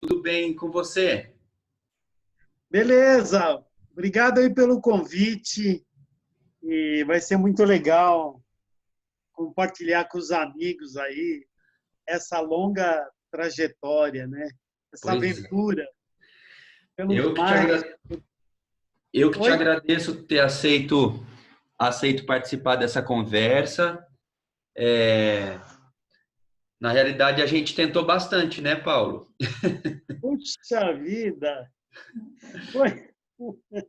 Tudo bem com você? Beleza, obrigado aí pelo convite e vai ser muito legal compartilhar com os amigos aí essa longa trajetória, né? Essa Pois é. aventura pelos Eu que te, mares. agra... eu que te Oi? agradeço ter aceito participar dessa conversa. É, Na realidade, a gente tentou bastante, né, Paulo? Puxa vida! Foi, Foi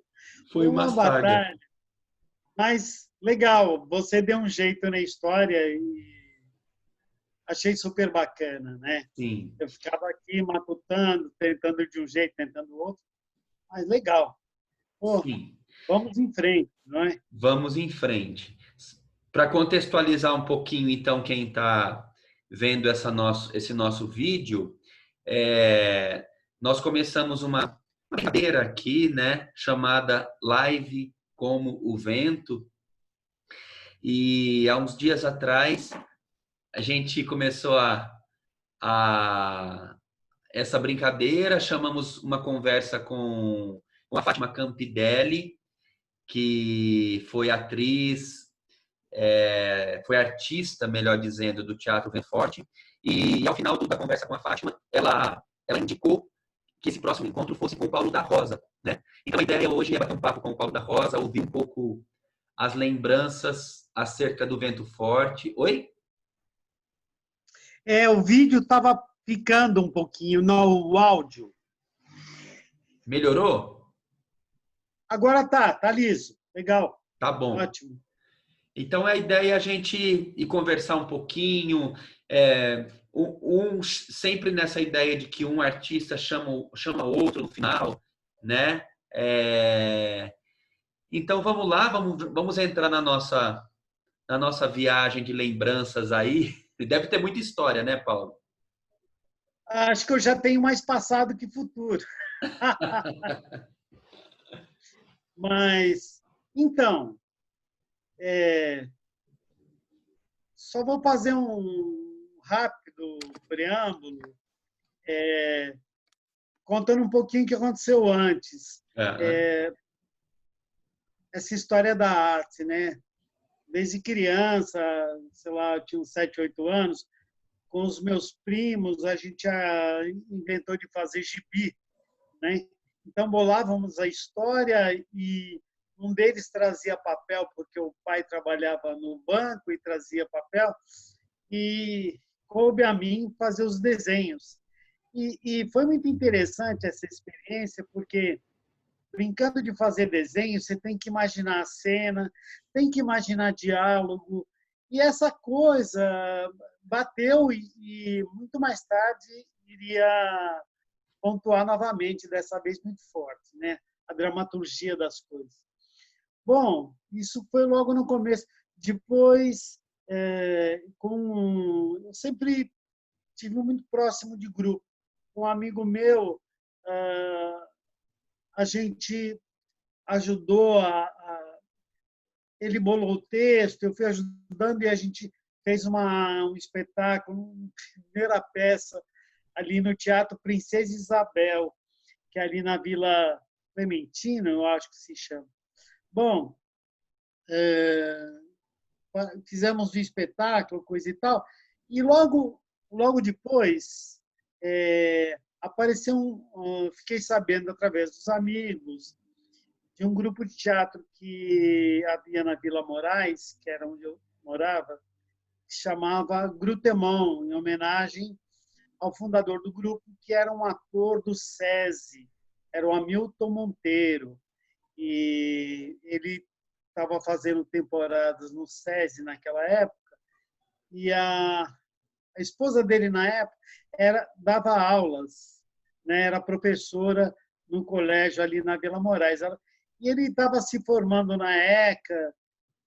foi uma uma saga. batalha, mas legal, você deu um jeito na história e achei super bacana, né? Sim, Eu ficava aqui matutando, tentando de um jeito, tentando do outro, mas legal. Pô, sim. vamos em frente, não é? Vamos em frente. Para contextualizar um pouquinho, então, quem está vendo esse nosso vídeo, é, nós começamos uma brincadeira aqui, né, chamada Live como o Vento, e há uns dias atrás a gente começou a essa brincadeira, chamamos uma conversa com a Fátima Campidelli, que foi atriz, foi artista, melhor dizendo, do Teatro Vem Forte, e ao final da conversa com a Fátima, ela indicou que esse próximo encontro fosse com o Paulo da Rosa, né? Então a ideia hoje é bater um papo com o Paulo da Rosa, ouvir um pouco as lembranças acerca do Vento Forte. Oi? O vídeo estava ficando um pouquinho no áudio. Melhorou? Agora tá liso. Legal, Tá bom. ótimo. Então a ideia é a gente ir conversar um pouquinho, sempre nessa ideia de que um artista chama outro no final, né? Então vamos lá, vamos entrar na nossa viagem de lembranças aí. Deve ter muita história, né, Paulo? Acho que eu já tenho mais passado que futuro. Mas, então, é, só vou fazer um rápido preâmbulo, contando um pouquinho o que aconteceu antes. É, É, essa história da arte, né? Desde criança, sei lá, eu tinha uns 7, 8 anos, com os meus primos, a gente já inventou de fazer gibi, né? Então bolávamos a história e um deles trazia papel porque o pai trabalhava no banco e trazia papel e coube a mim fazer os desenhos. E foi muito interessante essa experiência porque brincando de fazer desenho, você tem que imaginar a cena, tem que imaginar diálogo, e essa coisa bateu e muito mais tarde iria pontuar novamente, dessa vez muito forte, né? A dramaturgia das coisas. Bom, isso foi logo no começo. Depois, eu sempre tive muito próximo de grupo. Um amigo meu, a gente ajudou ele bolou o texto, eu fui ajudando e a gente fez um espetáculo, uma primeira peça ali no Teatro Princesa Isabel, que é ali na Vila Clementina, eu acho que se chama. Bom, fizemos o espetáculo, coisa e tal, e logo depois apareceu fiquei sabendo através dos amigos de um grupo de teatro que havia na Vila Moraes, que era onde eu morava, que chamava Grutemão, em homenagem ao fundador do grupo, que era um ator do SESI, era o Hamilton Monteiro. E ele estava fazendo temporadas no SESI naquela época, e a esposa dele, na época, dava aulas, né? Era professora no colégio ali na Vila Moraes. E ele estava se formando na ECA.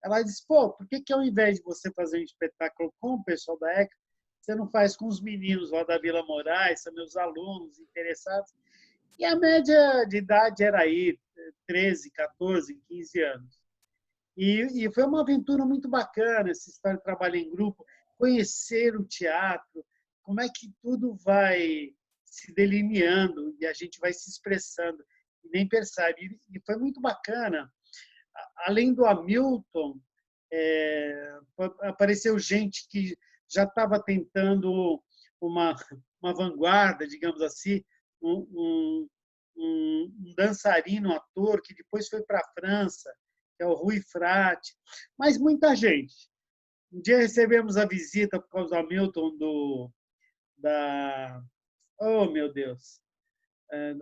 Ela disse, pô, por que ao invés de você fazer um espetáculo com o pessoal da ECA, você não faz com os meninos lá da Vila Moraes, são meus alunos interessados? E a média de idade era aí, 13, 14, 15 anos. E foi uma aventura muito bacana, essa história de trabalho em grupo, conhecer o teatro, como é que tudo vai se delineando e a gente vai se expressando e nem percebe. E foi muito bacana. Além do Hamilton, apareceu gente que já estava tentando uma vanguarda, digamos assim, um dançarino, ator, que depois foi para a França, que é o Rui Frati, mas muita gente. Um dia recebemos a visita, por causa do Hamilton, oh, meu Deus,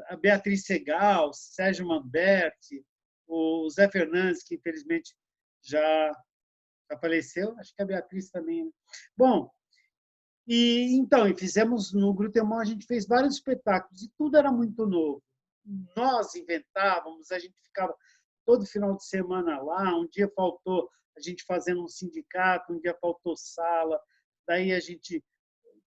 a Beatriz Segal, Sérgio Manberti, o Zé Fernandes, que infelizmente já faleceu, acho que a Beatriz também. Né? Bom, e fizemos no Grutemão, a gente fez vários espetáculos e tudo era muito novo. Nós inventávamos, a gente ficava todo final de semana lá, um dia faltou a gente fazendo um sindicato, um dia faltou sala, daí a gente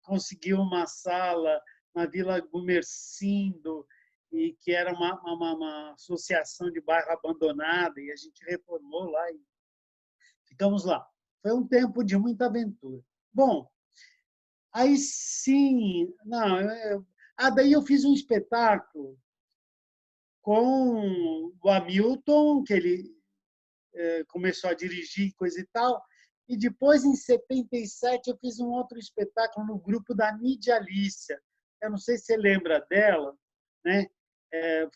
conseguiu uma sala na Vila Gumercindo, e que era uma associação de bairro abandonada, e a gente reformou lá e ficamos lá. Foi um tempo de muita aventura. Bom, aí sim, daí eu fiz um espetáculo com o Hamilton, que ele começou a dirigir, coisa e tal, e depois, em 77, eu fiz um outro espetáculo no grupo da Nídia Alicia. Eu não sei se você lembra dela, né?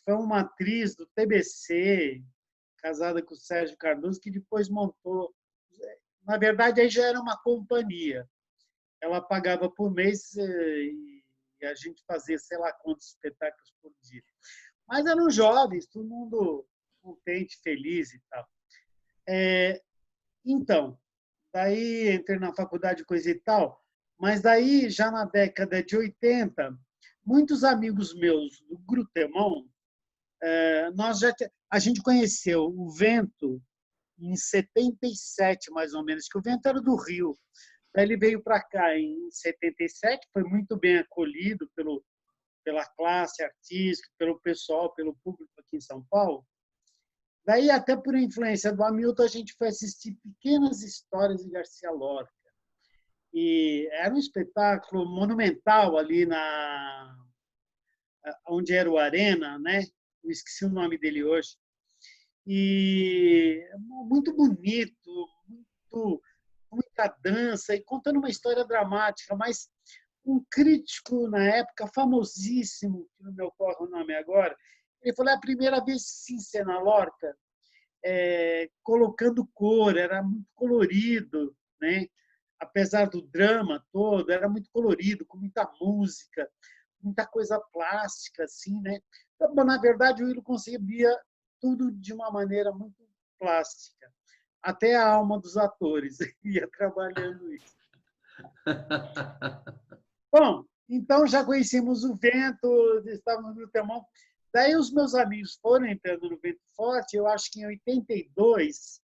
Foi uma atriz do TBC, casada com o Sérgio Cardoso, que depois montou. Na verdade, aí já era uma companhia. Ela pagava por mês e a gente fazia sei lá quantos espetáculos por dia. Mas eram jovens, todo mundo contente, feliz e tal. Então, daí entrei na faculdade, coisa e tal, mas daí, já na década de 80, muitos amigos meus do Grutemão, a gente conheceu o Vento em 77, mais ou menos, que o Vento era do Rio. Daí ele veio para cá em 77, foi muito bem acolhido pela classe artística, pelo pessoal, pelo público aqui em São Paulo. Daí, até por influência do Hamilton, a gente foi assistir Pequenas Histórias de Garcia Lorca. E era um espetáculo monumental ali onde era o Arena, né? Eu esqueci o nome dele hoje. E muito bonito, muita dança e contando uma história dramática, mas um crítico na época famosíssimo, que não me ocorre o nome agora, ele falou: é a primeira vez que se encena Lorca colocando cor, era muito colorido, né? Apesar do drama todo, era muito colorido, com muita música, muita coisa plástica, assim, né? Então, na verdade, o Willo concebia tudo de uma maneira muito plástica, até a alma dos atores ia trabalhando isso. Bom, então já conhecemos o Vento, estávamos no Temão. Daí os meus amigos foram entrando no Vento Forte, eu acho que em 82,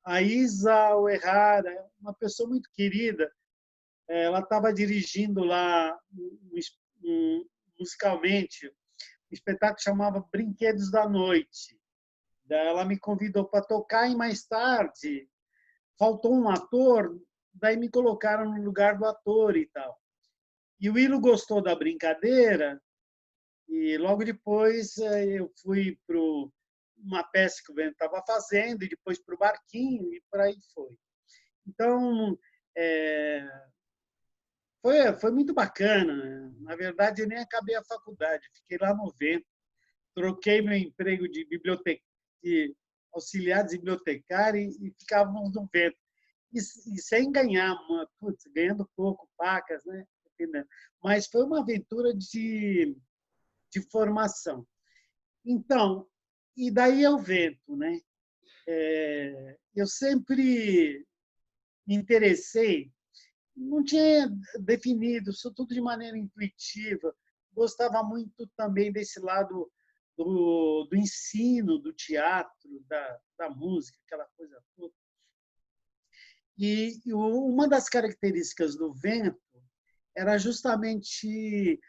a Isa Uehara, uma pessoa muito querida, ela estava dirigindo lá musicalmente um espetáculo que chamava Brinquedos da Noite. Daí ela me convidou para tocar e mais tarde faltou um ator, daí me colocaram no lugar do ator e tal. E o Willo gostou da brincadeira e logo depois eu fui para uma peça que o Vento estava fazendo e depois para o Barquinho e por aí foi. Então, foi muito bacana. Na verdade, eu nem acabei a faculdade, fiquei lá no Vento, troquei meu emprego de auxiliar de bibliotecário e ficávamos no Vento. E sem ganhar, ganhando pouco, pacas, né? Mas foi uma aventura de formação. Então, e daí é o Vento, né? Eu sempre me interessei, não tinha definido, isso tudo de maneira intuitiva. Gostava muito também desse lado do ensino, do teatro, da música, aquela coisa toda. E uma das características do Vento era justamente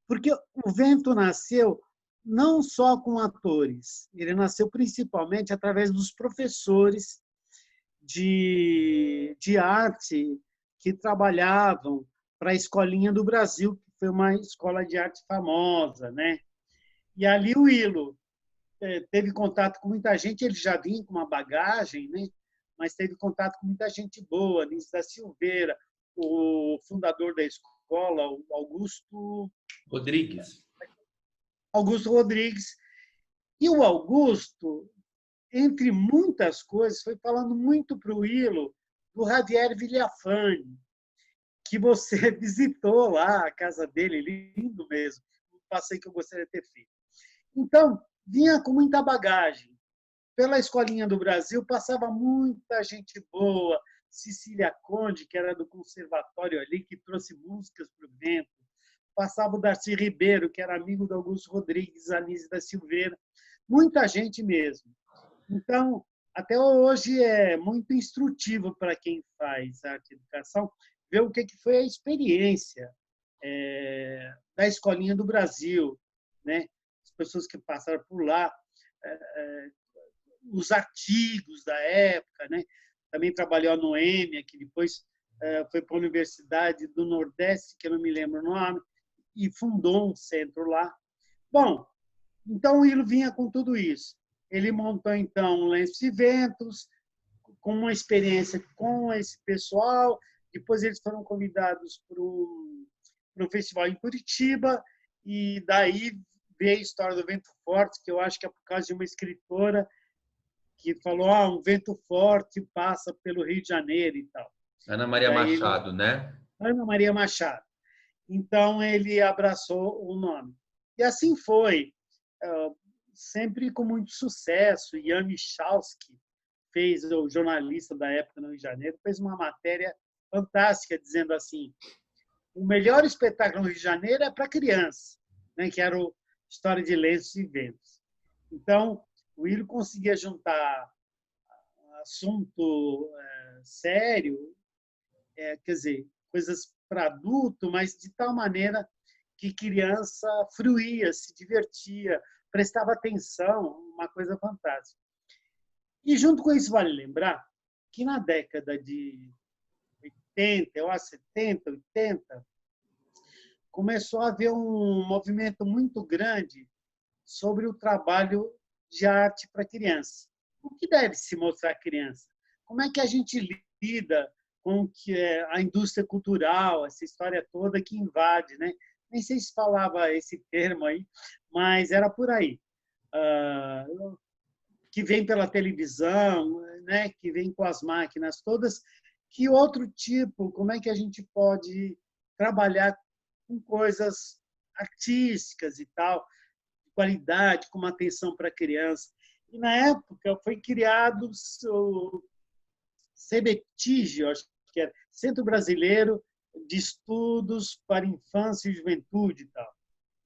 porque o Vento nasceu não só com atores, ele nasceu principalmente através dos professores de arte que trabalhavam para a Escolinha do Brasil, que foi uma escola de arte famosa, né? E ali o Ilo teve contato com muita gente, ele já vinha com uma bagagem, né? Mas teve contato com muita gente boa, Anísio da Silveira, o fundador da escola, o Rodrigues. Augusto Rodrigues. E o Augusto, entre muitas coisas, foi falando muito para o Ilo do Javier Villafane, que você visitou lá, a casa dele, lindo mesmo. Um passeio que eu gostaria de ter feito. Então, vinha com muita bagagem. Pela Escolinha do Brasil, passava muita gente boa. Cecília Conde, que era do conservatório ali, que trouxe músicas para o vento. Passava o Darcy Ribeiro, que era amigo do Augusto Rodrigues, Anísio da Silveira. Muita gente mesmo. Então, até hoje é muito instrutivo para quem faz arte e educação ver o que foi a experiência da Escolinha do Brasil, né? As pessoas que passaram por lá, os artigos da época, né? Também trabalhou a Noêmia, que depois foi para a Universidade do Nordeste, que eu não me lembro o nome, e fundou um centro lá. Bom, então o Ilo vinha com tudo isso. Ele montou, então, o Lenços e Ventos, com uma experiência com esse pessoal. Depois eles foram convidados para um festival em Curitiba, e daí veio a história do Vento Forte, que eu acho que é por causa de uma escritora que falou um vento forte passa pelo Rio de Janeiro e tal. Ana Maria Machado, né? Ana Maria Machado. Então, ele abraçou o nome. E assim foi, sempre com muito sucesso. Ian Michalski, o jornalista da época no Rio de Janeiro, fez uma matéria fantástica, dizendo assim, o melhor espetáculo no Rio de Janeiro é para criança, né, que era o História de Lenços e Ventos. Então, o Ilo conseguia juntar assunto sério, quer dizer, coisas para adulto, mas de tal maneira que criança fruía, se divertia, prestava atenção, uma coisa fantástica. E, junto com isso, vale lembrar que na década de 80, eu acho 70, 80, começou a haver um movimento muito grande sobre o trabalho de arte para criança. O que deve se mostrar à criança? Como é que a gente lida com que a indústria cultural, essa história toda que invade, né? Nem sei se falava esse termo aí, mas era por aí. Que vem pela televisão, né? Que vem com as máquinas todas. Que outro tipo, como é que a gente pode trabalhar com coisas artísticas e tal, de qualidade, com uma atenção para a criança. E, na época, foi criado o CBTIG, acho que era Centro Brasileiro de Estudos para Infância e Juventude. E tal.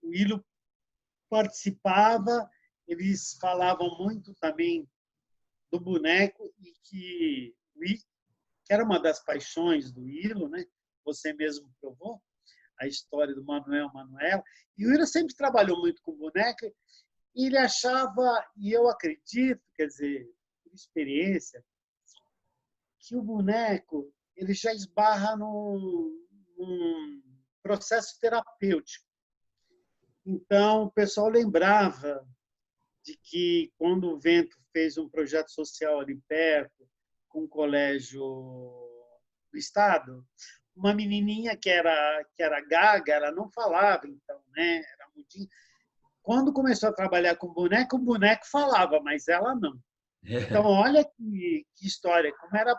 O Ilo participava, eles falavam muito também do boneco, e que era uma das paixões do Ilo, né? Você mesmo provou, a história do Manuel. E o Ilo sempre trabalhou muito com boneca, e ele achava, e eu acredito, quer dizer, por experiência, que o boneco ele já esbarra num processo terapêutico. Então, o pessoal lembrava de que, quando o Vento fez um projeto social ali perto, com um colégio do Estado, uma menininha que era gaga, ela não falava, então, né? Era mudinha. Quando começou a trabalhar com o boneco falava, mas ela não. Então, olha que história, como era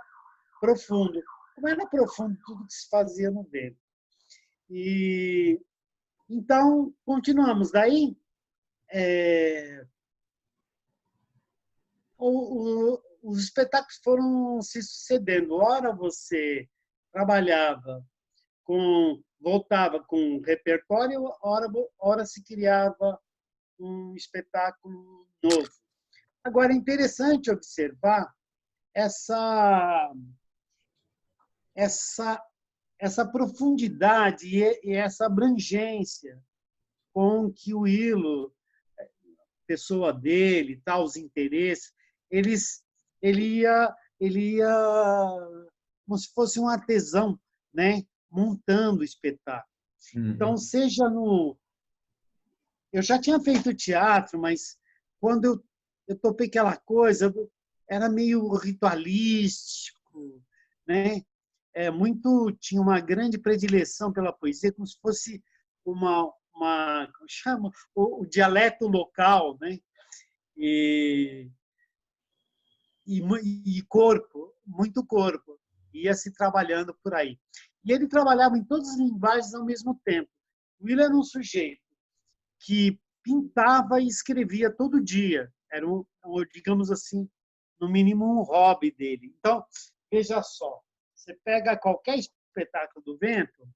profundo tudo que se fazia no Vento. E então, continuamos. Daí, os espetáculos foram se sucedendo. Ora você voltava com repertório, ora se criava um espetáculo novo. Agora, é interessante observar essa profundidade e essa abrangência com que o Ilo, pessoa dele, tal, os interesses, ele ia como se fosse um artesão, né? montando o espetáculo. Então, Uhum. seja no... Eu já tinha feito teatro, mas quando eu topei aquela coisa, era meio ritualístico, né? Tinha uma grande predileção pela poesia, como se fosse como chama? O dialeto local, né? E, e corpo, muito corpo, ia se trabalhando por aí. E ele trabalhava em todas as linguagens ao mesmo tempo. O Will era um sujeito que pintava e escrevia todo dia. Era, digamos assim, no mínimo um hobby dele. Então, veja só, você pega qualquer espetáculo do Vento,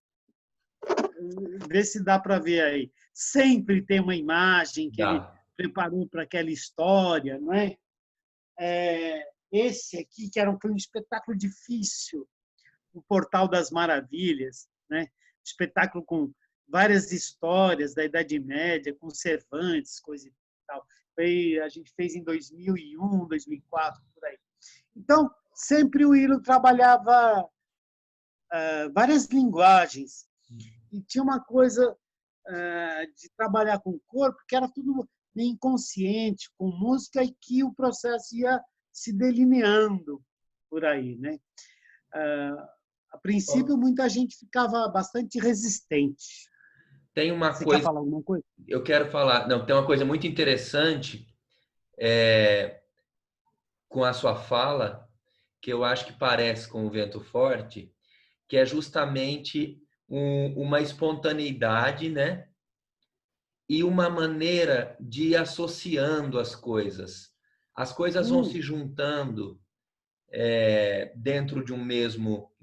vê se dá para ver aí. Sempre tem uma imagem que ele Dá. preparou para aquela história, não é? Esse aqui, foi um espetáculo difícil, o Portal das Maravilhas, né? Espetáculo com várias histórias da Idade Média, com Cervantes, coisa e tal. A gente fez em 2001, 2004, por aí. Então, sempre o Hilo trabalhava várias linguagens. E tinha uma coisa de trabalhar com o corpo, que era tudo meio inconsciente, com música, e que o processo ia se delineando por aí, né? A princípio, muita gente ficava bastante resistente. Tem uma Você quer coisa, falar alguma coisa? eu quero falar, não, tem uma coisa muito interessante com a sua fala, que eu acho que parece com o Vento Forte, que é justamente uma espontaneidade, né? E uma maneira de ir associando as coisas. As coisas vão se juntando dentro de um mesmo.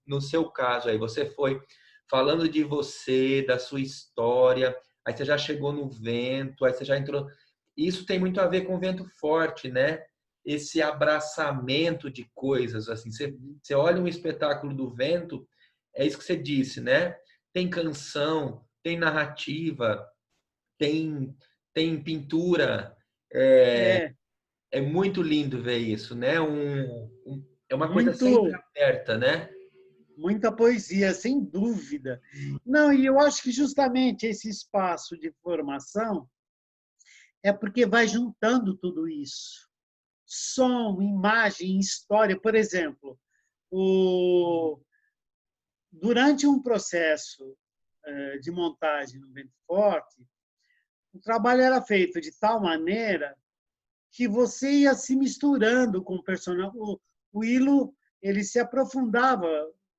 No seu caso aí, você foi falando de você, da sua história, aí você já chegou no vento, aí você já entrou. Isso tem muito a ver com o vento forte, né? Esse abraçamento de coisas, assim. Você olha um espetáculo do vento, é isso que você disse, né? Tem canção, tem narrativa, tem pintura. É, É muito lindo ver isso, né? É uma coisa sempre muito, aberta, né? muita poesia, sem dúvida. Não, e eu acho que justamente esse espaço de formação é porque vai juntando tudo isso. Som, imagem, história. Por exemplo, durante um processo de montagem no Vento Forte, o trabalho era feito de tal maneira que você ia se misturando com o personagem. O Ilo ele se aprofundava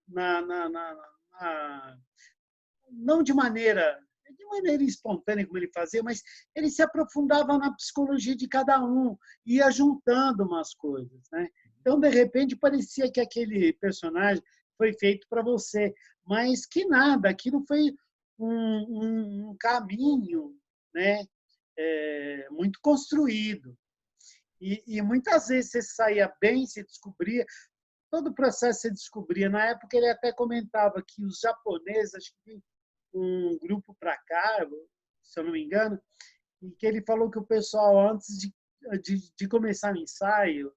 na não de maneira espontânea como ele fazia, mas ele se aprofundava na psicologia de cada um, ia juntando umas coisas, né? Então, de repente, parecia que aquele personagem foi feito para você, mas que nada, aquilo foi um caminho, né? Muito construído. E muitas vezes você saía bem, se descobria, todo o processo se descobria. Na época, ele até comentava que os japoneses, acho que um grupo para cá, se eu não me engano, e que ele falou que o pessoal, antes de começar o ensaio,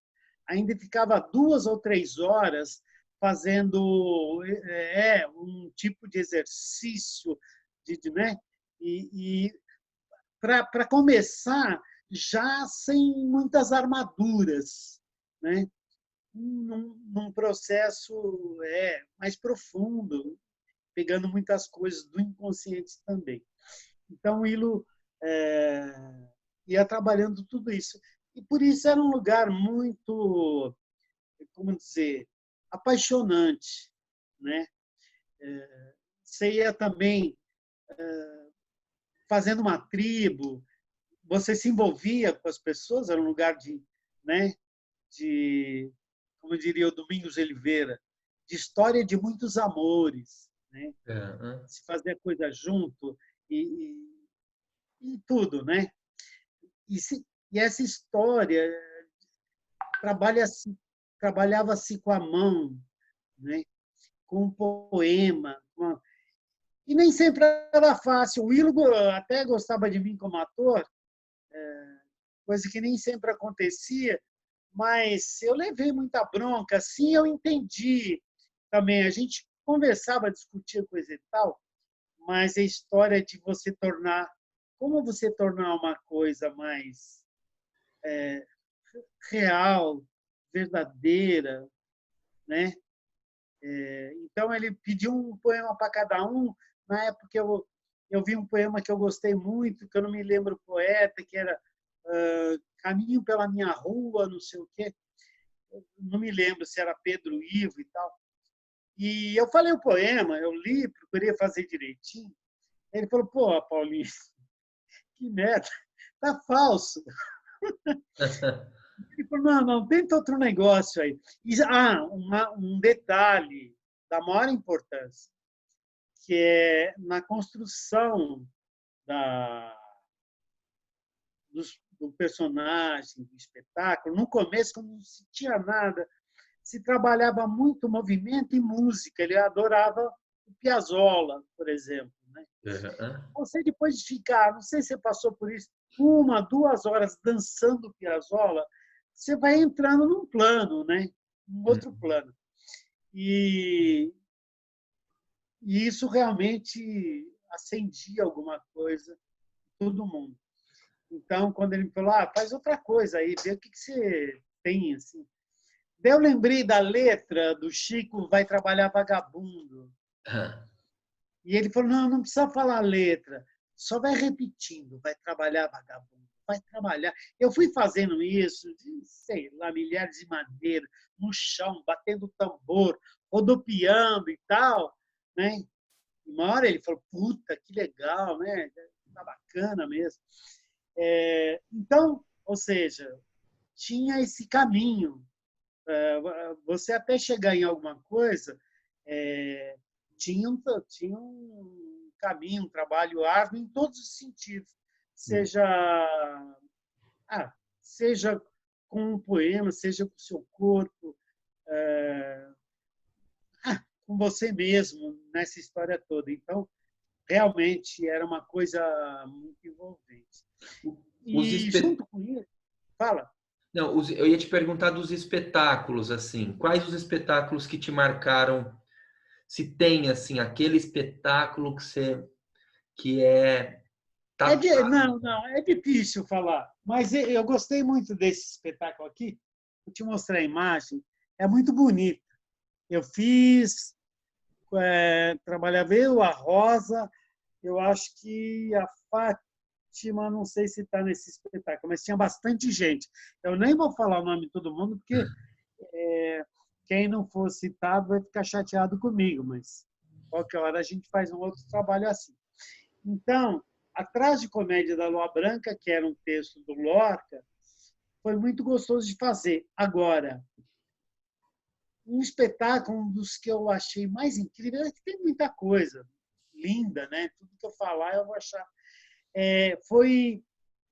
ainda ficava 2 ou 3 horas fazendo um tipo de exercício, né? E para começar já sem muitas armaduras, né? Num processo mais profundo, pegando muitas coisas do inconsciente também. Então, o Ilo ia trabalhando tudo isso. E por isso era um lugar muito, como dizer, apaixonante, né? Você ia também fazendo uma tribo, você se envolvia com as pessoas, era um lugar né, de como diria o Domingos Oliveira, de história de muitos amores, né? Uhum. Se fazer coisa junto e tudo, né? E essa história trabalhava-se com a mão, né? Com um poema. E nem sempre era fácil. O Willo até gostava de mim como ator, coisa que nem sempre acontecia, mas eu levei muita bronca. Assim, eu entendi também. A gente conversava, discutia coisa e tal, mas a história de você tornar, como você tornar uma coisa mais real, verdadeira, né? Então ele pediu um poema para cada um. Na época eu vi um poema que eu gostei muito, que eu não me lembro o poeta, que era Caminho pela minha rua, não sei o quê. Não me lembro se era Pedro Ivo e tal. E eu falei o poema, eu li, procurei fazer direitinho. Ele falou, pô, Paulinho, que merda, tá falso. Ele falou, não, tenta outro negócio aí. E, um detalhe da maior importância, que é na construção do personagem, do espetáculo. No começo, quando não se tinha nada, se trabalhava muito movimento e música. Ele adorava o Piazzolla, por exemplo. Né? Você, depois de ficar, não sei se você passou por isso, 1, 2 horas dançando Piazzolla, você vai entrando num plano, né? Um outro plano. E isso realmente acendia alguma coisa em todo mundo. Então, quando ele me falou, faz outra coisa aí, vê o que você tem. Assim. Daí eu lembrei da letra do Chico Vai Trabalhar Vagabundo. E ele falou, não precisa falar a letra, só vai repetindo, vai trabalhar vagabundo, vai trabalhar. Eu fui fazendo isso, sei lá, milhares de madeira, no chão, batendo tambor, rodopiando e tal. Né? E uma hora ele falou, puta, que legal, né? Tá bacana mesmo. Então, ou seja, tinha esse caminho. Você até chegar em alguma coisa, tinha um caminho, um trabalho árduo em todos os sentidos. Seja com um poema, seja com o seu corpo, com você mesmo, nessa história toda. Então, realmente era uma coisa muito envolvente. E junto com isso, fala. Não, eu ia te perguntar dos espetáculos, assim. Quais os espetáculos que te marcaram? Se tem, assim, aquele espetáculo que é... Não, é difícil falar. Mas eu gostei muito desse espetáculo aqui. Vou te mostrar a imagem. É muito bonito. Eu fiz, trabalhava eu, a Rosa, eu acho que a Fátima, não sei se está nesse espetáculo, mas tinha bastante gente. Eu nem vou falar o nome de todo mundo, porque quem não for citado vai ficar chateado comigo, mas qualquer hora a gente faz um outro trabalho assim. Então, Atrás de Comédia da Lua Branca, que era um texto do Lorca, foi muito gostoso de fazer. Agora, um espetáculo, um dos que eu achei mais incrível, é que tem muita coisa linda, né? Tudo que eu falar eu vou achar. Foi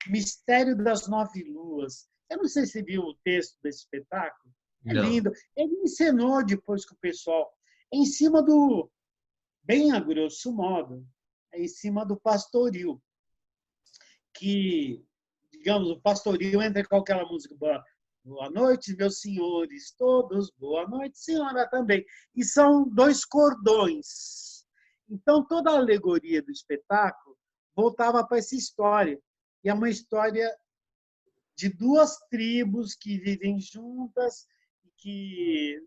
Mistério das Nove Luas. Eu não sei se você viu o texto desse espetáculo. É lindo. Ele encenou depois com o pessoal, em cima do, bem a grosso modo, em cima do pastoril. Que, digamos, o pastoril entra com aquela música Boa noite, meus senhores todos, boa noite, senhora também. E são 2 cordões. Então, toda a alegoria do espetáculo voltava para essa história. E é uma história de 2 tribos que vivem juntas e que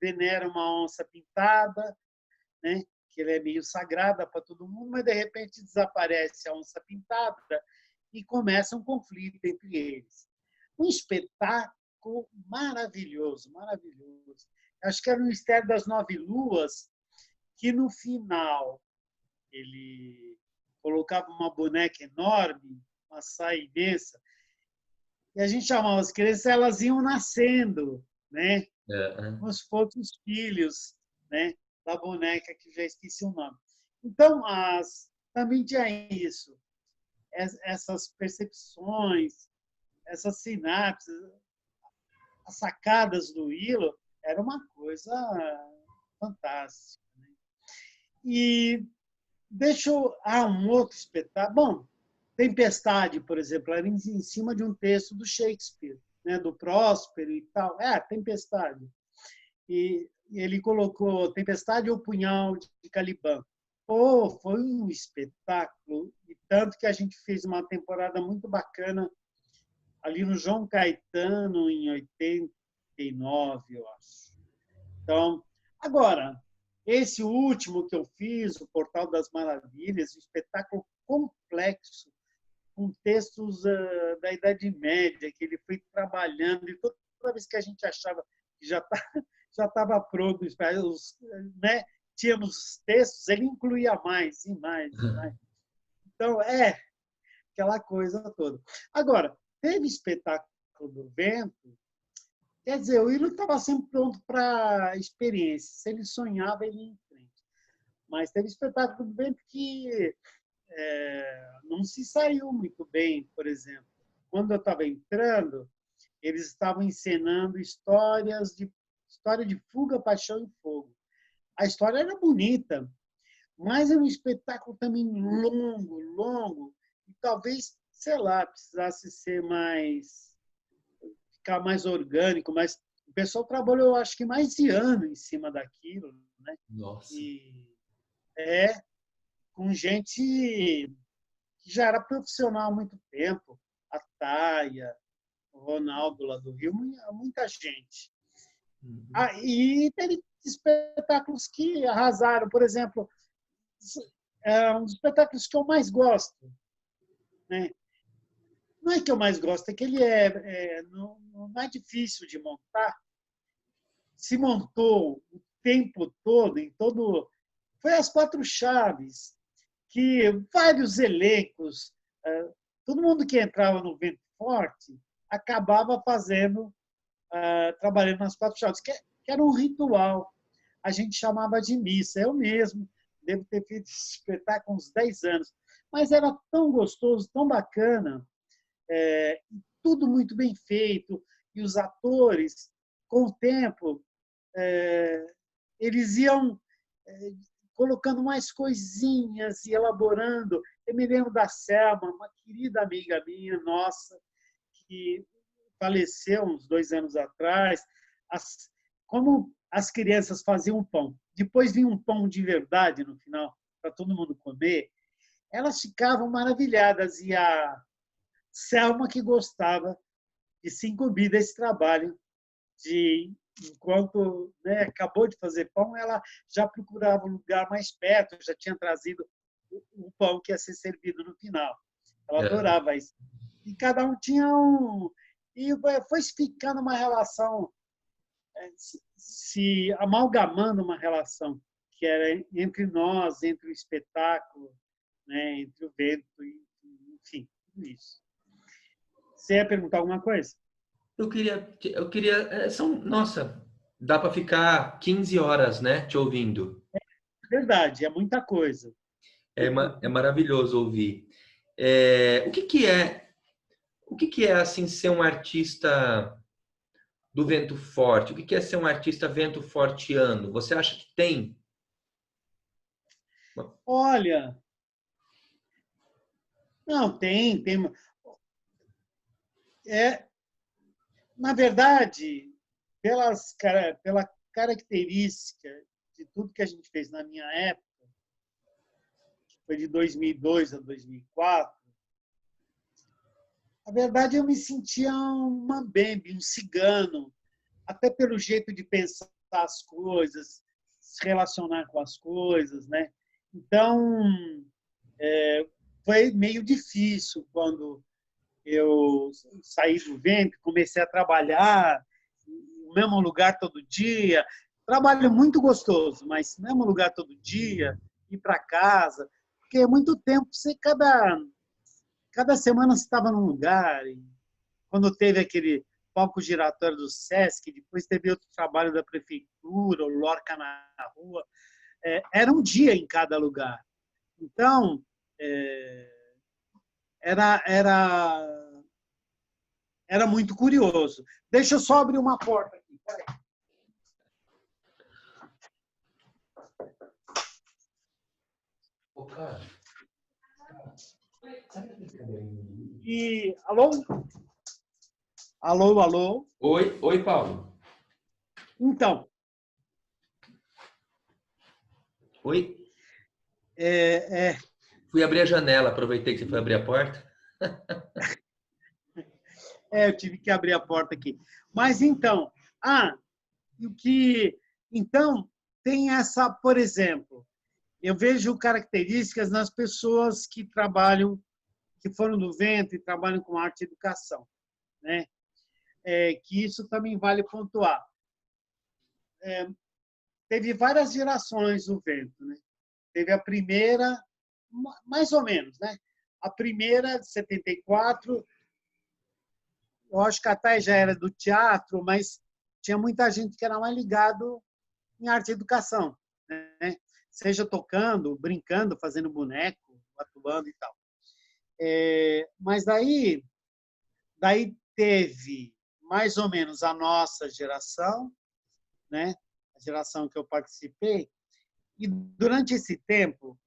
veneram uma onça pintada, né? Que ela é meio sagrada para todo mundo, mas, de repente, desaparece a onça pintada e começa um conflito entre eles. Um espetáculo maravilhoso, maravilhoso. Acho que era o Mistério das Nove Luas, que, no final, ele colocava uma boneca enorme, uma saia imensa, e a gente chamava as crianças, elas iam nascendo, né? Como se fossem os filhos, né? Da boneca, que já esqueci o nome. Então, também tinha isso, essas percepções, essas sinapses, as sacadas do Hilo, era uma coisa fantástica. Né? E um outro espetáculo. Bom, Tempestade, por exemplo, era em cima de um texto do Shakespeare, né? Do Próspero e tal. Tempestade. E ele colocou Tempestade ou Punhal de Caliban. Pô, foi um espetáculo, e tanto que a gente fez uma temporada muito bacana ali no João Caetano, em 89, eu acho. Então, agora, esse último que eu fiz, o Portal das Maravilhas, um espetáculo complexo, com textos da Idade Média, que ele foi trabalhando, e toda vez que a gente achava que já estava pronto, né? Tínhamos os textos, ele incluía mais e mais e mais. Então, aquela coisa toda. Agora, teve espetáculo do vento, quer dizer, o Wilson estava sempre pronto para a experiência. Se ele sonhava, ele ia em frente. Mas teve espetáculo do vento que não se saiu muito bem, por exemplo. Quando eu estava entrando, eles estavam encenando história de fuga, paixão e fogo. A história era bonita, mas era um espetáculo também longo, e talvez, sei lá, precisasse ficar mais orgânico, mas o pessoal trabalhou, eu acho que mais de ano em cima daquilo, né? Nossa. E com gente que já era profissional há muito tempo, a Taia, o Ronaldo lá do Rio, muita gente. Uhum. E teve espetáculos que arrasaram, por exemplo, um dos espetáculos que eu mais gosto, né? Não é que eu mais gosto, é que ele não é difícil de montar. Se montou o tempo todo, foi as Quatro Chaves, que vários elencos, todo mundo que entrava no Vento Forte acabava trabalhando nas Quatro Chaves, que era um ritual. A gente chamava de missa. Eu mesmo devo ter feito esse espetáculo há uns 10 anos. Mas era tão gostoso, tão bacana, tudo muito bem feito. E os atores, com o tempo, eles iam colocando mais coisinhas e elaborando. Eu me lembro da Selma, uma querida amiga minha, nossa, que faleceu uns 2 anos atrás. Como as crianças faziam pão, depois vinha um pão de verdade no final, para todo mundo comer, elas ficavam maravilhadas. E a Selma, que gostava de se incumbir desse trabalho, enquanto acabou de fazer pão, ela já procurava um lugar mais perto, já tinha trazido o pão que ia ser servido no final. Ela adorava isso. E cada um tinha E foi ficando uma relação, se amalgamando uma relação que era entre nós, entre o espetáculo, né, entre o vento, enfim, tudo isso. Você ia perguntar alguma coisa? Nossa, dá para ficar 15 horas, né, te ouvindo. Verdade, é muita coisa. É maravilhoso ouvir. O que é assim ser um artista do vento forte? O que é ser um artista vento fortiano? Você acha que tem? Olha, não, tem. Na verdade, pela característica de tudo que a gente fez na minha época, que foi de 2002 a 2004, na verdade eu me sentia um mambembe, um cigano, até pelo jeito de pensar as coisas, se relacionar com as coisas, né? Então, foi meio difícil quando eu saí do vento, comecei a trabalhar no mesmo lugar todo dia. Trabalho muito gostoso, mas no mesmo lugar todo dia, ir para casa, porque é muito tempo, cada semana você estava num lugar. E quando teve aquele palco giratório do Sesc, depois teve outro trabalho da prefeitura, o Lorca na rua, era um dia em cada lugar. Então, era muito curioso. Deixa eu só abrir uma porta aqui. Peraí. E alô? Alô, alô? Oi, Paulo. Então, Oi? É, é, Fui abrir a janela, aproveitei que você foi abrir a porta. eu tive que abrir a porta aqui. Mas então, o que então tem essa, por exemplo, eu vejo características nas pessoas que trabalham, que foram do vento e trabalham com arte e educação, né? Que isso também vale pontuar. Teve várias gerações do vento, né? Teve a primeira, mais ou menos, né? A primeira de 74, eu acho que a Thay já era do teatro, mas tinha muita gente que era mais ligado em arte e educação, né? Seja tocando, brincando, fazendo boneco, atuando e tal. Mas daí teve mais ou menos a nossa geração, né? A geração que eu participei, e durante esse tempo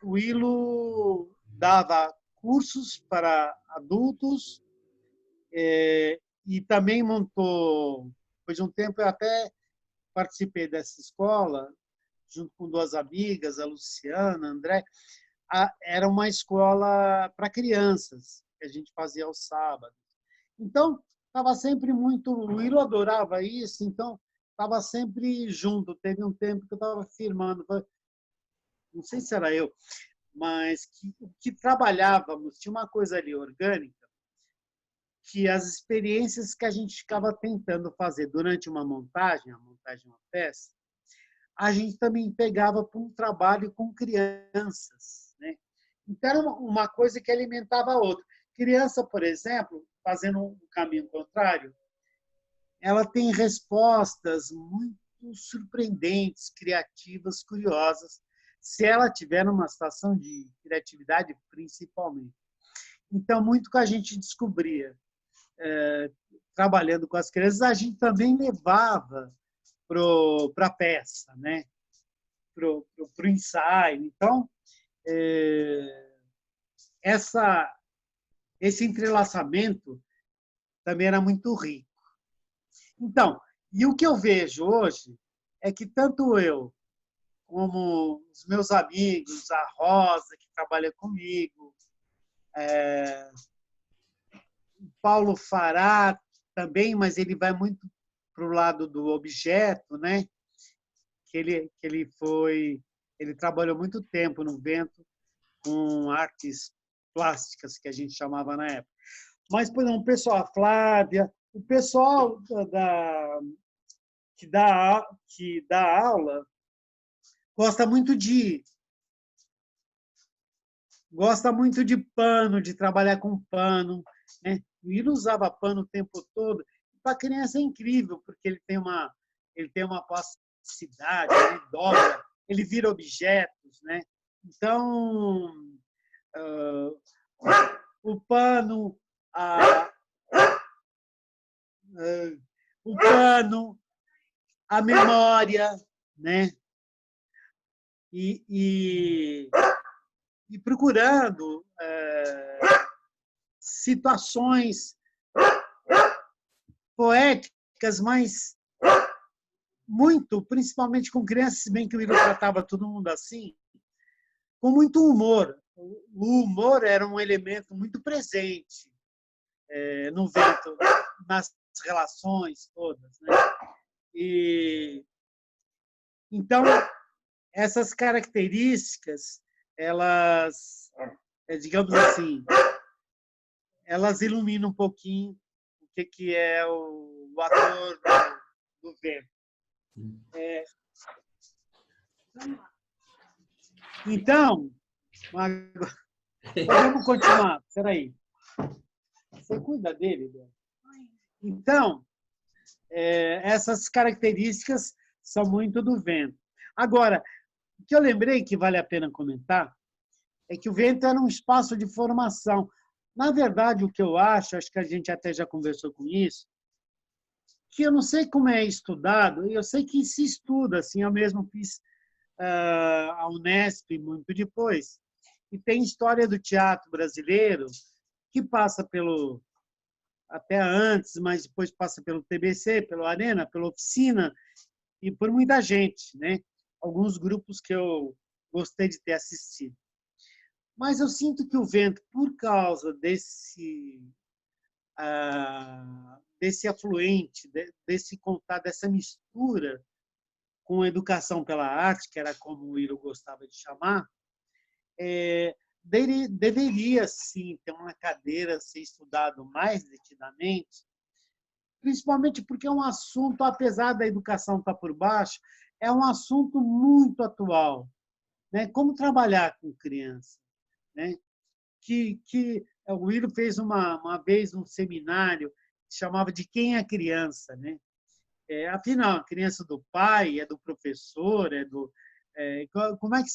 o ILO dava cursos para adultos e também montou, depois de um tempo eu até participei dessa escola, junto com duas amigas, a Luciana, a André, era uma escola para crianças, que a gente fazia aos sábados. Então, estava sempre muito. O Willo adorava isso, então estava sempre junto. Teve um tempo que eu estava firmando, não sei se era eu, mas que trabalhávamos, tinha uma coisa ali orgânica, que as experiências que a gente ficava tentando fazer durante uma montagem, a montagem de uma peça, a gente também pegava para um trabalho com crianças, né? Então, era uma coisa que alimentava a outra. Criança, por exemplo, fazendo um caminho contrário, ela tem respostas muito surpreendentes, criativas, curiosas, se ela tiver numa situação de criatividade, principalmente. Então, muito que a gente descobria trabalhando com as crianças, a gente também levava para a peça, né? Para o ensaio. Então, esse entrelaçamento também era muito rico. Então, e o que eu vejo hoje é que tanto eu como os meus amigos, a Rosa, que trabalha comigo, o Paulo Fará também, mas ele vai muito para o lado do objeto, né? Ele trabalhou muito tempo no vento com artes plásticas, que a gente chamava na época. Mas, por exemplo, o pessoal, a Flávia, o pessoal que dá aula gosta muito de pano, de trabalhar com pano, né? O Ilo usava pano o tempo todo. Para a criança é incrível, porque ele tem uma plasticidade, ele dobra, ele vira objetos, né? Então, o pano, a, o pano, a memória, né? E procurando situações poéticas, mas muito, principalmente com crianças, se bem que o Ilo tratava todo mundo assim, com muito humor. O humor era um elemento muito presente no vento, nas relações todas, né? E então essas características, elas, digamos assim, elas iluminam um pouquinho o que é o ator do vento. Então, vamos continuar. Espera aí. Você cuida dele, Bel? Então, essas características são muito do vento. Agora, o que eu lembrei que vale a pena comentar é que o vento era um espaço de formação. Na verdade, o que eu acho que a gente até já conversou com isso, que eu não sei como é estudado, eu sei que se estuda, assim, eu mesmo fiz a Unesp muito depois, e tem história do teatro brasileiro que passa até antes, mas depois passa pelo TBC, pelo Arena, pela Oficina e por muita gente, né? alguns grupos que eu gostei de ter assistido. Mas eu sinto que o Vento, por causa desse afluente, desse contato, dessa mistura com a educação pela arte, que era como o Ilo gostava de chamar, deveria, sim, ter uma cadeira a ser estudado mais detidamente, principalmente porque é um assunto, apesar da educação estar por baixo, é um assunto muito atual, né? Como trabalhar com criança, né? Que o Will fez uma vez um seminário que chamava de Quem é a Criança, né? Afinal, a criança do pai, é do professor, como é que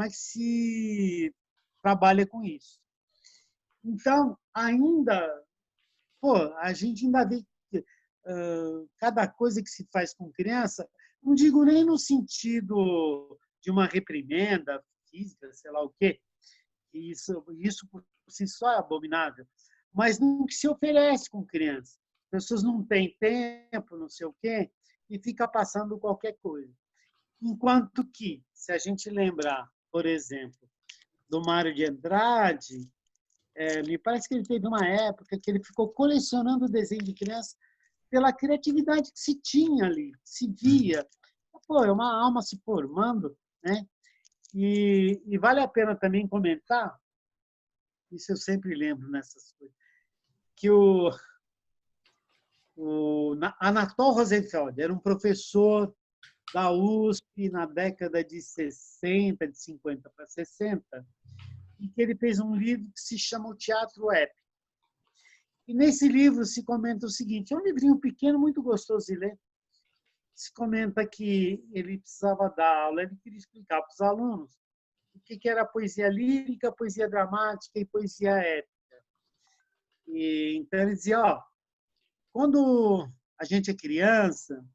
se trabalha com isso? Então, a gente ainda vê que, cada coisa que se faz com criança, não digo nem no sentido de uma reprimenda física, sei lá o quê, isso por si só é abominável, mas no que se oferece com criança. As pessoas não têm tempo, não sei o quê, e fica passando qualquer coisa. Enquanto que, se a gente lembrar, por exemplo, do Mário de Andrade, me parece que ele teve uma época que ele ficou colecionando desenho de criança pela criatividade que se tinha ali, que se via. Pô, é uma alma se formando, né? E vale a pena também comentar, isso eu sempre lembro nessas coisas, que o Anatol Rosenfeld era um professor da USP na década de 60, de 50 para 60, e que ele fez um livro que se chama O Teatro Épico. E nesse livro se comenta o seguinte, é um livrinho pequeno, muito gostoso de ler, se comenta que ele precisava dar aula, ele queria explicar para os alunos o que era poesia lírica, poesia dramática e poesia épica. E, então ele dizia, quando a gente é criança,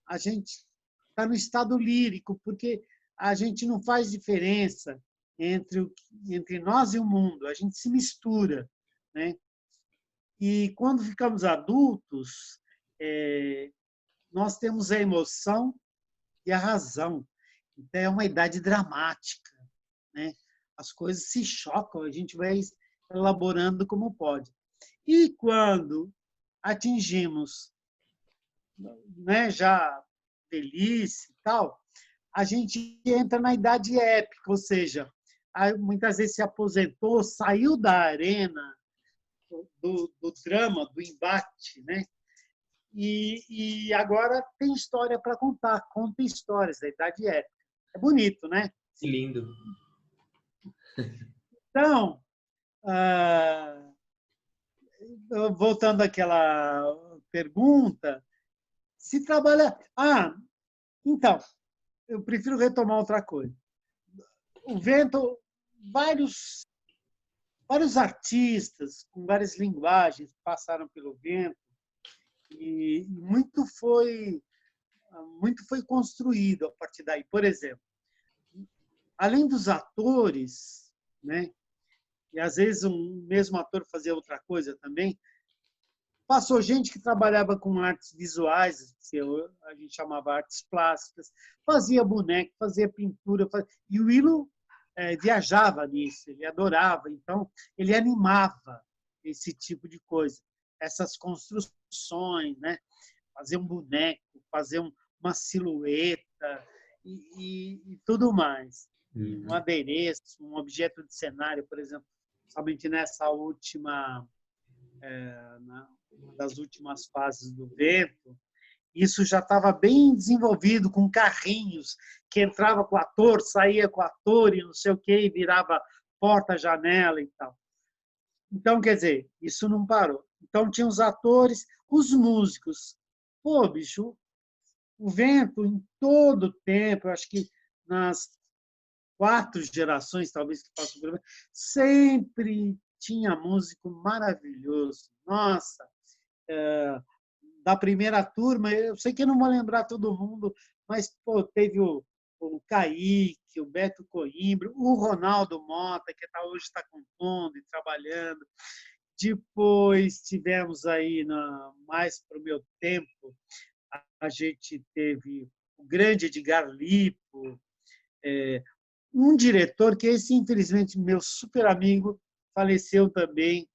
a gente está no estado lírico, porque a gente não faz diferença entre nós e o mundo, a gente se mistura, né? E quando ficamos adultos, nós temos a emoção e a razão. Então, é uma idade dramática, né? As coisas se chocam, a gente vai elaborando como pode. E quando atingimos, né, já velhice e tal, a gente entra na idade épica, ou seja, muitas vezes se aposentou, saiu da arena do drama, do embate, né? E agora tem história para contar, conta histórias da idade épica. É bonito, né? Que lindo. Então, voltando àquela pergunta, se trabalha... então, eu prefiro retomar outra coisa. O Vento, vários artistas com várias linguagens passaram pelo Vento e muito foi construído a partir daí. Por exemplo, além dos atores, né, e às vezes um mesmo ator fazia outra coisa também, passou gente que trabalhava com artes visuais, que a gente chamava artes plásticas, fazia boneco, fazia pintura, e o Ilo viajava nisso, ele adorava, então ele animava esse tipo de coisa, essas construções, né? Fazer um boneco, fazer uma silhueta e tudo mais. E um adereço, um objeto de cenário, por exemplo, somente nessa última, uma das últimas fases do Vento, isso já estava bem desenvolvido, com carrinhos, que entrava com o ator, saía com o ator e não sei o quê, e virava porta, janela e tal. Então, quer dizer, isso não parou. Então, tinha os atores, os músicos. Pô, bicho, o Vento, em todo o tempo, eu acho que nas 4 gerações, talvez, que passam pelo Vento, sempre tinha músico maravilhoso. Nossa, da primeira turma, eu sei que eu não vou lembrar todo mundo, mas pô, teve o Kaique, o Beto Coimbra, o Ronaldo Mota, que hoje está compondo e trabalhando. Depois tivemos aí, mais para o meu tempo, a gente teve o grande Edgar Lipo, um diretor que esse, infelizmente, meu super amigo, faleceu também,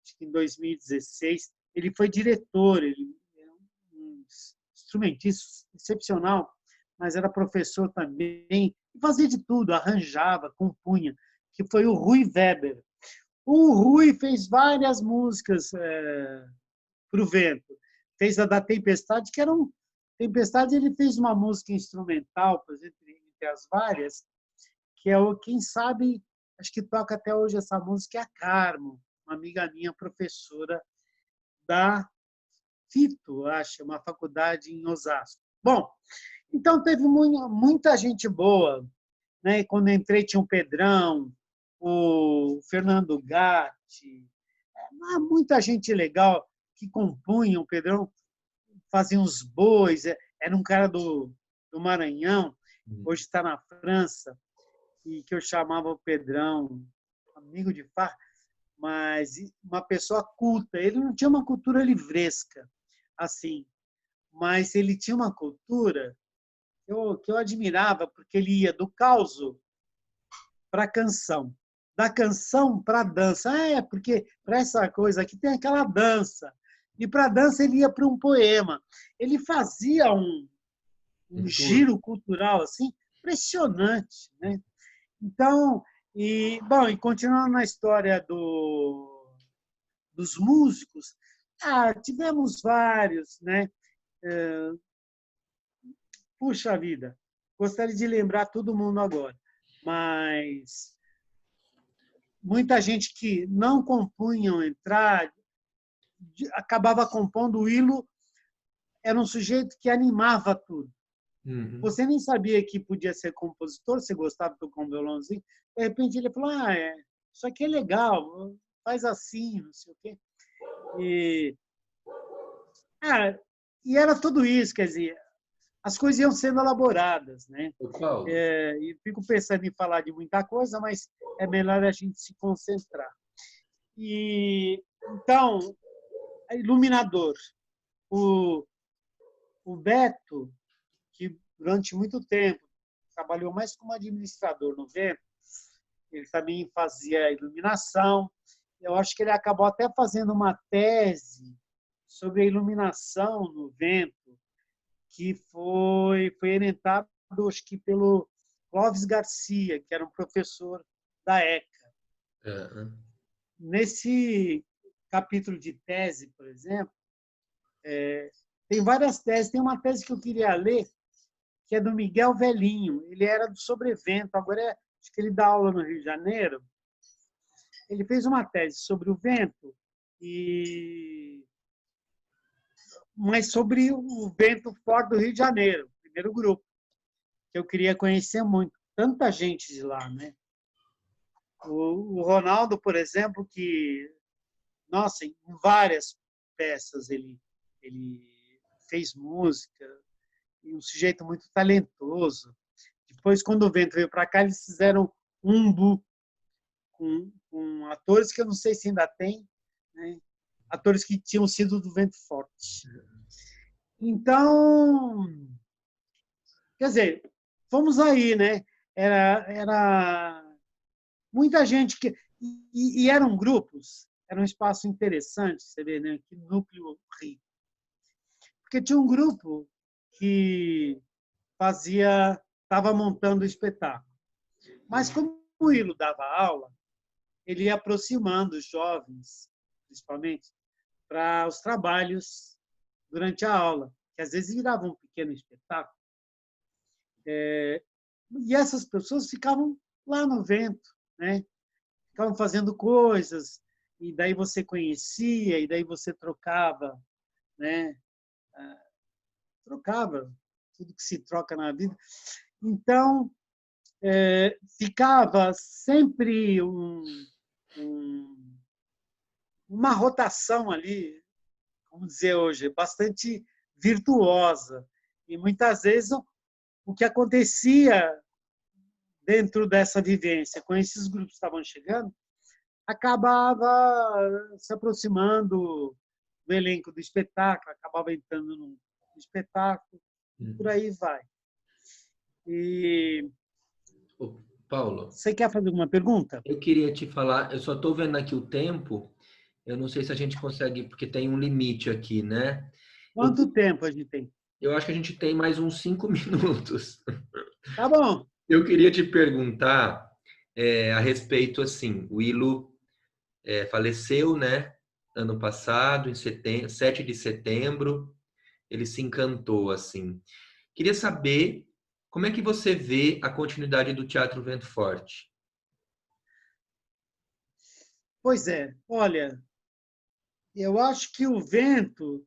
acho que em 2016. Ele foi diretor, ele é um instrumentista excepcional, mas era professor também, fazia de tudo, arranjava, compunha, que foi o Rui Weber. O Rui fez várias músicas para o vento. Fez a da Tempestade, que era um... Tempestade, ele fez uma música instrumental, por exemplo, entre as várias, que é o, quem sabe, acho que toca até hoje essa música, é a Carmo, uma amiga minha, professora da FITO, acho, uma faculdade em Osasco. Bom, então teve muita gente boa, né? Quando entrei tinha o Pedrão, o Fernando Gatti, muita gente legal que compunha. O Pedrão fazia uns bois, era um cara do Maranhão, hoje está na França, e que eu chamava o Pedrão, amigo de farra, mas uma pessoa culta. Ele não tinha uma cultura livresca, assim, mas ele tinha uma cultura que eu admirava, porque ele ia do causo para a canção, da canção para a dança. Porque para essa coisa aqui tem aquela dança. E para a dança ele ia para um poema. Ele fazia um giro cultural assim impressionante, né? Então, bom, e continuando na história dos músicos, tivemos vários, né? Puxa vida, gostaria de lembrar todo mundo agora, mas muita gente que não compunham entrar, acabava compondo. O Ilo era um sujeito que animava tudo. Uhum. Você nem sabia que podia ser compositor, você gostava de tocar um violãozinho, de repente ele falou, isso aqui é legal, faz assim, não sei o quê. E era tudo isso, quer dizer, as coisas iam sendo elaboradas, né? E fico pensando em falar de muita coisa, mas é melhor a gente se concentrar. Então, iluminador. O Beto, que durante muito tempo trabalhou mais como administrador no vento, ele também fazia iluminação. Eu acho que ele acabou até fazendo uma tese sobre a iluminação no vento, que foi orientado, acho que pelo Clóvis Garcia, que era um professor da ECA. Nesse capítulo de tese, por exemplo, tem várias teses. Tem uma tese que eu queria ler, que é do Miguel Velhinho. Ele era do Sobrevento, agora acho que ele dá aula no Rio de Janeiro. Ele fez uma tese sobre o vento, mas sobre o vento fora do Rio de Janeiro, primeiro grupo, que eu queria conhecer muito. Tanta gente de lá, né? O Ronaldo, por exemplo, que, nossa, em várias peças ele fez música, e um sujeito muito talentoso. Depois, quando o vento veio para cá, eles fizeram Umbu, com atores que eu não sei se ainda tem, né? Atores que tinham sido do Vento Forte. Então, quer dizer, fomos aí, né? Era muita gente que... E eram grupos, era um espaço interessante, você vê, né? Que núcleo rico. Porque tinha um grupo que estava montando o espetáculo. Mas como o Ilo dava aula, ele ia aproximando os jovens, principalmente, para os trabalhos durante a aula, que às vezes virava um pequeno espetáculo. E essas pessoas ficavam lá no vento, né? Ficavam fazendo coisas, e daí você conhecia, e daí você trocava, né? Trocava tudo que se troca na vida. Então, ficava sempre uma rotação ali, vamos dizer hoje, bastante virtuosa. E muitas vezes o que acontecia dentro dessa vivência, com esses grupos que estavam chegando, acabava se aproximando do elenco do espetáculo, acabava entrando no espetáculo, por aí vai. E Ô, Paulo, você quer fazer alguma pergunta? eu queria te falar, eu só estou vendo aqui o tempo, eu não sei se a gente consegue, porque tem um limite aqui, né? Eu, Quanto tempo a gente tem? eu acho que a gente tem mais uns 5 minutos. Tá bom. Eu queria te perguntar a respeito, assim, o Ilo faleceu, né? Ano passado, em 7 de setembro, ele se encantou, assim. Queria saber como é que você vê a continuidade do Teatro Vento Forte. Pois é, olha, eu acho que o vento,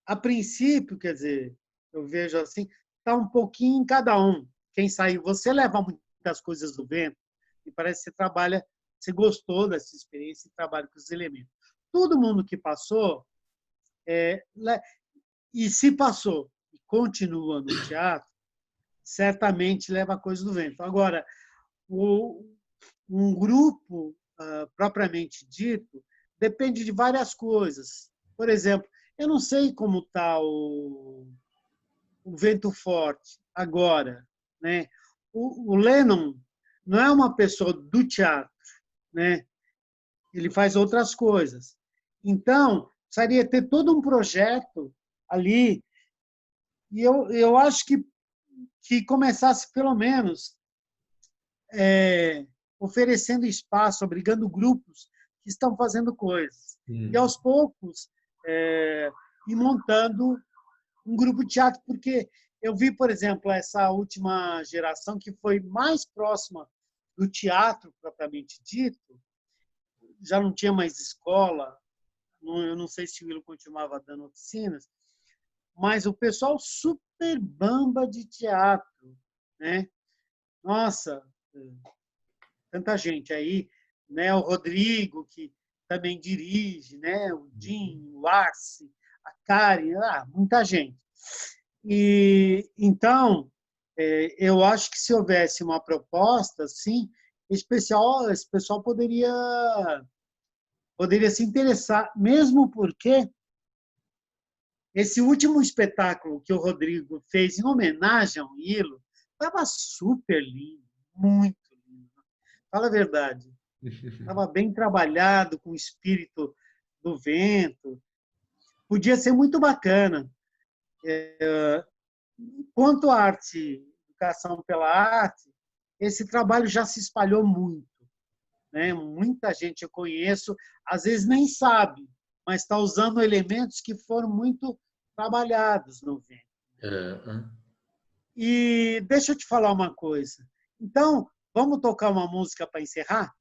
a princípio, quer dizer, eu vejo assim, está um pouquinho em cada um. Quem saiu, você leva muitas coisas do vento e parece que você trabalha, você gostou dessa experiência e trabalha com os elementos. Todo mundo que passou, e se passou e continua no teatro, certamente leva coisas do vento. Agora, um grupo propriamente dito depende de várias coisas. Por exemplo, eu não sei como está o vento forte agora, né? O Lennon não é uma pessoa do teatro, né? Ele faz outras coisas. Então, precisaria ter todo um projeto ali, e eu acho que começasse pelo menos oferecendo espaço, obrigando grupos que estão fazendo coisas. E, aos poucos, ir montando um grupo de teatro, porque eu vi, por exemplo, essa última geração que foi mais próxima do teatro, propriamente dito, já não tinha mais escola, eu não sei se o Willo continuava dando oficinas, mas o pessoal super bamba de teatro, né? Nossa, tanta gente aí, né? O Rodrigo, que também dirige, né? O Dinho, o Arce, a Karen, muita gente. E então, eu acho que se houvesse uma proposta, sim, esse pessoal poderia se interessar, mesmo porque esse último espetáculo que o Rodrigo fez em homenagem ao Ilo estava super lindo, muito lindo. Fala a verdade. Estava bem trabalhado, com o espírito do vento. Podia ser muito bacana. Quanto à arte, educação pela arte, esse trabalho já se espalhou muito, né? Muita gente eu conheço, às vezes nem sabe, mas está usando elementos que foram muito trabalhados no vento. E deixa eu te falar uma coisa. Então, vamos tocar uma música para encerrar?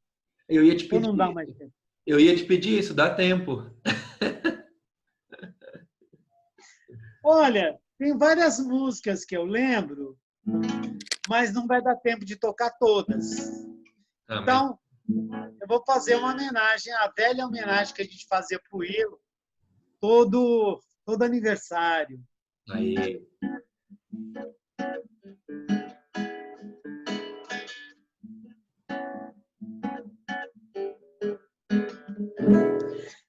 Eu ia te Ou não dá pedir, mais tempo? eu ia te pedir isso, dá tempo. Olha, tem várias músicas que eu lembro, mas não vai dar tempo de tocar todas. Então, eu vou fazer uma homenagem, a velha homenagem que a gente fazia para o Ilo, todo aniversário. Aí.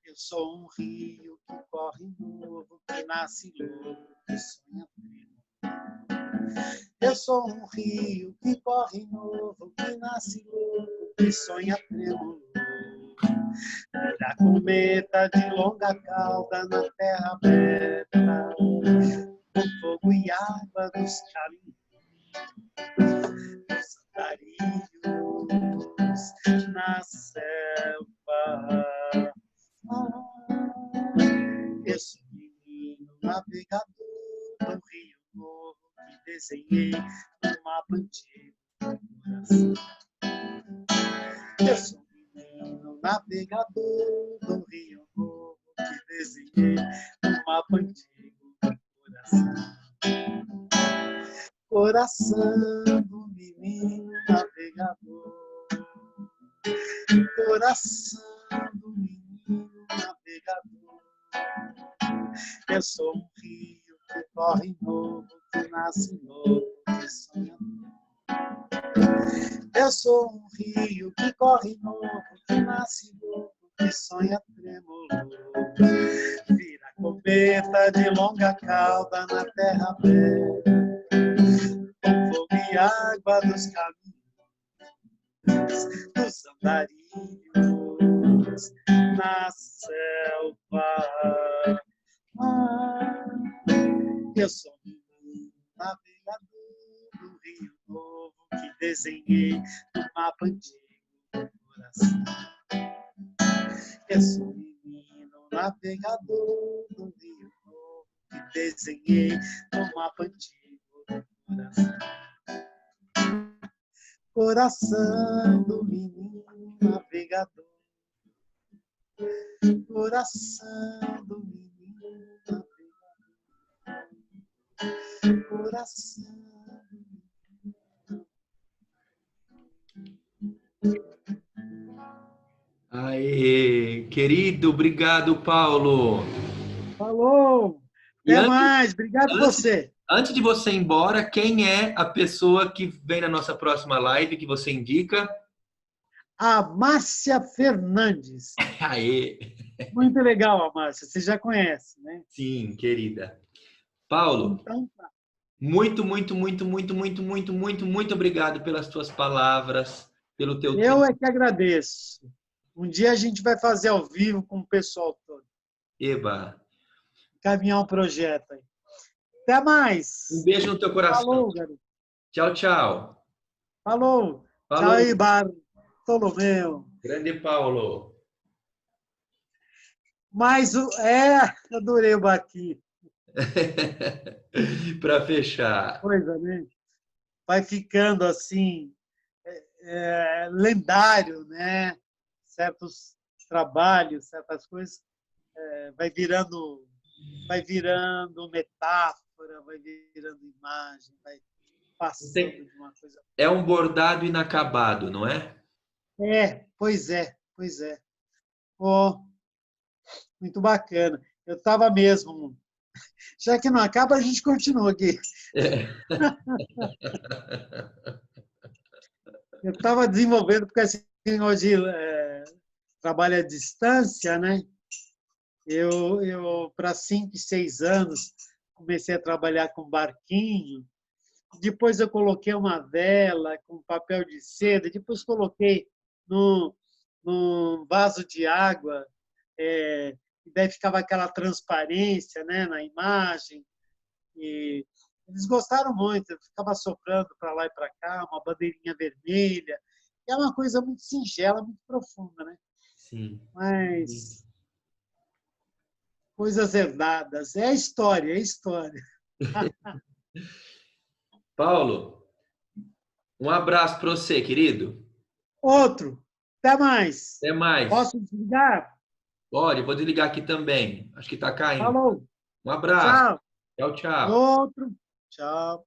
Eu sou um rio que corre novo, que nasce louco, que sonha primo. Eu sou um rio que corre novo, que nasce louco, que sonha trêmulo. Vira cometa de longa cauda na terra aberta, com fogo e água dos calinos, dos andarilhos, na selva. Eu sou menino navegador do Rio Novo que desenhei no mapa antigo do coração. Eu sou menino navegador do Rio Novo que desenhei no mapa antigo do coração. Coração do menino navegador, coração do menino navegador. Eu sou um rio que corre novo, que nasce novo, que sonha novo. Eu sou um rio que corre novo, que nasce novo, que sonha trêmulo. Vira borboleta de longa cauda na terra aberta, com fogo e água dos caminhos, dos andarilhos, na selva. Eu sou um navegador do Rio Novo que desenhei no mapa antigo do coração. Eu sou um menino navegador do Rio Novo que desenhei no mapa antigo do coração. Coração do menino navegador, coração do menino navegador, coração. Aê, querido, obrigado, Paulo. Falou! Até mais, obrigado você. Antes de você ir embora, quem é a pessoa que vem na nossa próxima live que você indica? A Márcia Fernandes. Aê! Muito legal, a Márcia, você já conhece, né? Sim, querida. Paulo, Então, tá. muito obrigado pelas tuas palavras, pelo teu tempo. Eu é que agradeço. Um dia a gente vai fazer ao vivo com o pessoal todo. Eba. Caminhar um projeto aí. Até mais. Um beijo no teu coração. Falou, garoto. Tchau, tchau. Falou. Falou. Tchau aí, Bartolomeu. Grande Paulo. Mas adorei o Baqui. Para fechar. Coisa, né? Vai ficando assim, lendário, né? Certos trabalhos, certas coisas, vai virando metáfora, vai virando imagem, vai passando de uma coisa. É um bordado inacabado, não é? Pois é. Oh, muito bacana. Eu estava mesmo. Já que não acaba, a gente continua aqui. Eu estava desenvolvendo, porque assim, hoje trabalho à distância, né? Eu para 5, 6 anos, comecei a trabalhar com barquinho. Depois eu coloquei uma vela com papel de seda. Depois coloquei num vaso de água. E daí ficava aquela transparência, né, na imagem. E eles gostaram muito. Eu ficava soprando para lá e para cá, uma bandeirinha vermelha. É uma coisa muito singela, muito profunda, né? Sim. Mas coisas herdadas. É história, é história. Paulo, um abraço para você, querido. Outro. Até mais. Até mais. Posso desligar? Olha, vou desligar aqui também. Acho que está caindo. Falou. Um abraço. Tchau. Tchau, tchau. Outro. Tchau.